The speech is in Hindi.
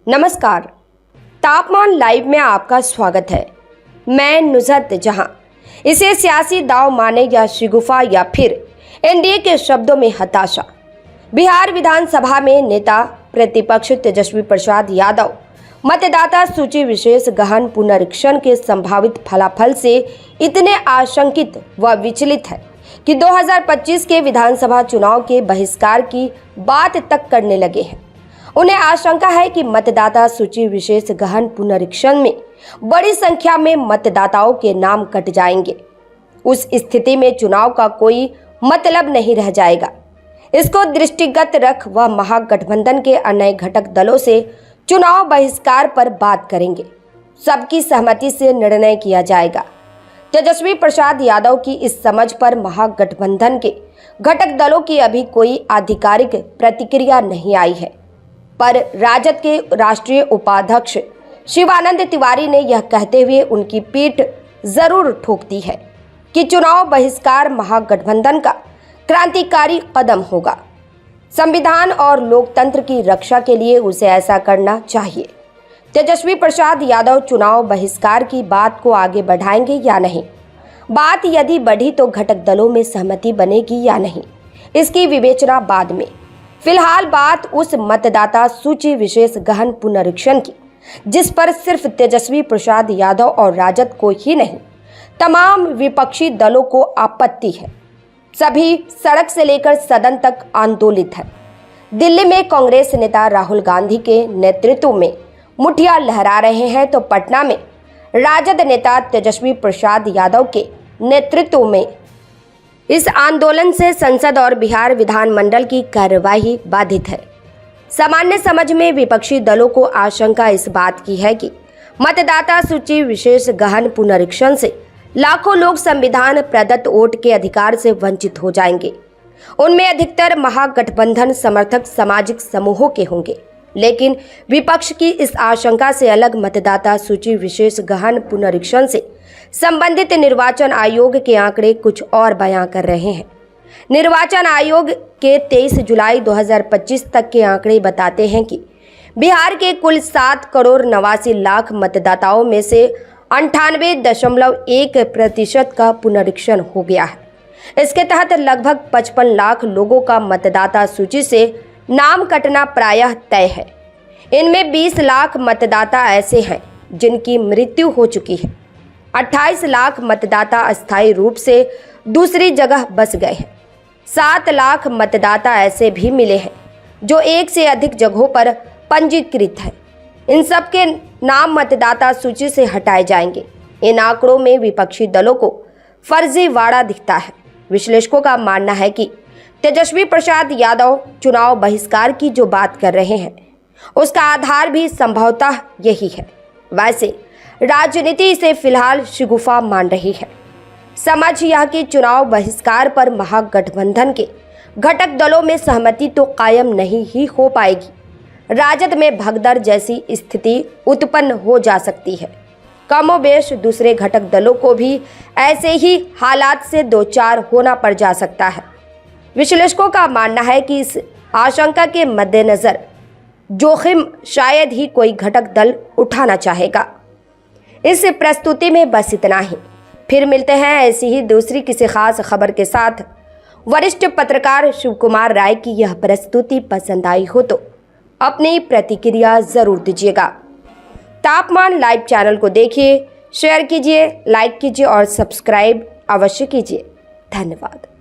नमस्कार, तापमान लाइव में आपका स्वागत है। मैं नुसरत जहां। इसे सियासी दाव माने या शिगुफा या फिर एनडीए के शब्दों में हताशा। बिहार विधानसभा में नेता प्रतिपक्ष तेजस्वी प्रसाद यादव मतदाता सूची विशेष गहन पुनरीक्षण के संभावित फलाफल से इतने आशंकित व विचलित है कि 2025 के विधानसभा चुनाव के बहिष्कार की बात तक करने लगे हैं। उन्हें आशंका है कि मतदाता सूची विशेष गहन पुनरीक्षण में बड़ी संख्या में मतदाताओं के नाम कट जाएंगे। उस स्थिति में चुनाव का कोई मतलब नहीं रह जाएगा। इसको दृष्टिगत रख वह महागठबंधन के अन्य घटक दलों से चुनाव बहिष्कार पर बात करेंगे। सबकी सहमति से निर्णय किया जाएगा। तेजस्वी प्रसाद यादव की इस समझ पर महागठबंधन के घटक दलों की अभी कोई आधिकारिक प्रतिक्रिया नहीं आई है, पर राजद के राष्ट्रीय उपाध्यक्ष शिवानंद तिवारी ने यह कहते हुए उनकी पीठ जरूर ठोक दी है कि चुनाव बहिष्कार महागठबंधन का क्रांतिकारी कदम होगा। संविधान और लोकतंत्र की रक्षा के लिए उसे ऐसा करना चाहिए। तेजस्वी प्रसाद यादव चुनाव बहिष्कार की बात को आगे बढ़ाएंगे या नहीं, बात यदि बढ़ी तो घटक दलों में सहमति बनेगी या नहीं, इसकी विवेचना बाद में। फिलहाल बात उस मतदाता सूची विशेष गहन पुनरीक्षण की जिस पर सिर्फ तेजस्वी प्रसाद यादव और राजद को ही नहीं, तमाम विपक्षी दलों को आपत्ति है। सभी सड़क से लेकर सदन तक आंदोलित है। दिल्ली में कांग्रेस नेता राहुल गांधी के नेतृत्व में मुठिया लहरा रहे हैं, तो पटना में राजद नेता तेजस्वी प्रसाद यादव के नेतृत्व में इस आंदोलन से संसद और बिहार विधानमंडल की कार्यवाही बाधित है। सामान्य समझ में विपक्षी दलों को आशंका इस बात की है कि मतदाता सूची विशेष गहन पुनरीक्षण से लाखों लोग संविधान प्रदत्त वोट के अधिकार से वंचित हो जाएंगे। उनमें अधिकतर महागठबंधन समर्थक सामाजिक समूहों के होंगे, लेकिन विपक्ष की इस आशंका से अलग मतदाता सूची विशेष गहन पुनरीक्षण से संबंधित निर्वाचन आयोग के आंकड़े कुछ और बयां कर रहे हैं। निर्वाचन आयोग के 23 जुलाई 2025 तक के आंकड़े बताते हैं कि बिहार के कुल 7,89,00,000 मतदाताओं में से 98.1% का पुनरीक्षण हो गया है। इसके तहत लगभग 55 लाख लोगों का मतदाता सूची से नाम कटना प्रायः तय है। इनमें 20 लाख मतदाता ऐसे हैं जिनकी मृत्यु हो चुकी है। 28 लाख मतदाता अस्थायी रूप से दूसरी जगह बस गए हैं। 7 लाख मतदाता ऐसे भी मिले हैं जो एक से अधिक जगहों पर पंजीकृत हैं। इन सब के नाम मतदाता सूची से हटाए जाएंगे। इन आंकड़ों में विपक्षी दलों को फर्जीवाड़ा दिखता है। विश्लेषकों का मानना है कि तेजस्वी प्रसाद यादव चुनाव बहिष्कार की जो बात कर रहे हैं उसका आधार भी संभवतः यही है। वैसे राजनीति इसे फिलहाल शिगुफा मान रही है। समझ यह कि चुनाव बहिष्कार पर महागठबंधन के घटक दलों में सहमति तो कायम नहीं ही हो पाएगी। राजद में भगदड़ जैसी स्थिति उत्पन्न हो जा सकती है। कमोबेश दूसरे घटक दलों को भी ऐसे ही हालात से दो चार होना पड़ जा सकता है। विश्लेषकों का मानना है कि इस आशंका के मद्देनजर जोखिम शायद ही कोई घटक दल उठाना चाहेगा। इस प्रस्तुति में बस इतना ही। फिर मिलते हैं ऐसी ही दूसरी किसी खास खबर के साथ। वरिष्ठ पत्रकार शिव कुमार राय की यह प्रस्तुति पसंद आई हो तो अपनी प्रतिक्रिया जरूर दीजिएगा। तापमान लाइव चैनल को देखिए, शेयर कीजिए, लाइक कीजिए और सब्सक्राइब अवश्य कीजिए। धन्यवाद।